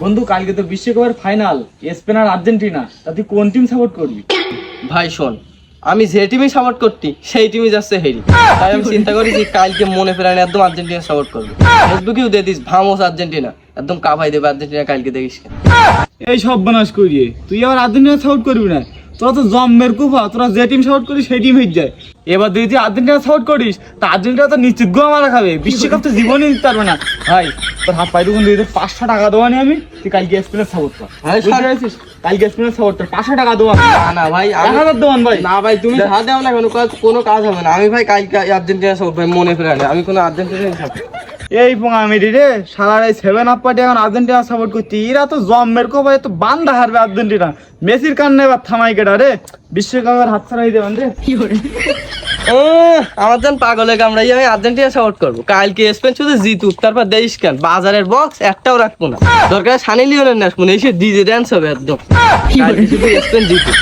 বন্ধু কালকে তো বিশ্বকাপের ফাইনাল, স্পেন আর আর্জেন্টিনা, তা তুই কোন টিম সাপোর্ট করবি? ভাই শোন, আমি যে টিমই সাপোর্ট করতি সেই টিমই যাচ্ছে হেরি। তাই আমি চিন্তা করি যে কালকে মনে প্রাণে একদম আর্জেন্টিনা সাপোর্ট করবো। ফেসবুকেও দিয়ে দিস ভামোস আর্জেন্টিনা, একদম কাভাই দেবে আর্জেন্টিনা কালকে, দেখিস। এই সব বানাস করিয়ে তুই আবার আর্জেন্টিনা সাপোর্ট করবি না? তোরা তো জম্মের কুফা, তোরা যে টিম সাপোর্ট করিস সেই টিম হয়ে যায়। এবার তুই যদি আর্জেন্টিনা সাপোর্ট করিস তা আর্জেন্টিনা তো নিশ্চিত গোয়া মারা খাবে, বিশ্বকাপ তো জীবনে নিতে পারবে না। ভাই তোর হাত পাই দোকান দিয়ে 500 টাকা দেওয়া নি আমি, তুই কালকে স্পেনের সাপোর্ট কর। বুঝতে পেরেছিস? কালকে স্পেনের সাপোর্ট কর, 500 টাকা দেওয়া। না ভাই, 1000 দেওয়ান ভাই। না ভাই, তুমি যা দাও না কোনো কাজ হবে না। আমি ভাই কালকে আর্জেন্টিনা সাপোর্ট, ভাই মনে প্রাণে আমি কোনো আর্জেন্টিনা সাপোর্ট। এই পোঙামিরি রে, সারা এই 7 আপ পার্টি এখন আর্জেন্টিনা সাপোর্ট করছি। এরা তো জম্মের কো ভাই, তো বান্দা হারবে আর্জেন্টিনা। মেসির কান্নে এবার থামাই কেটা রে, বিশ্বকাপের হাত ছাড়াই দেবেন রে। আমার যেন পাগলে কামড়াই, আমি আর্জেন্টিনা সাপোর্ট করবো। কালকে স্পেন শুধু জিতুক, তারপর দেশ কেন বাজারের বক্স একটাও রাখবো না, দরকার সানি লিওনের নাচবো না, এসে ডিজে ড্যান্স হবে একদম। কালকে শুধু স্পেন জিতুক।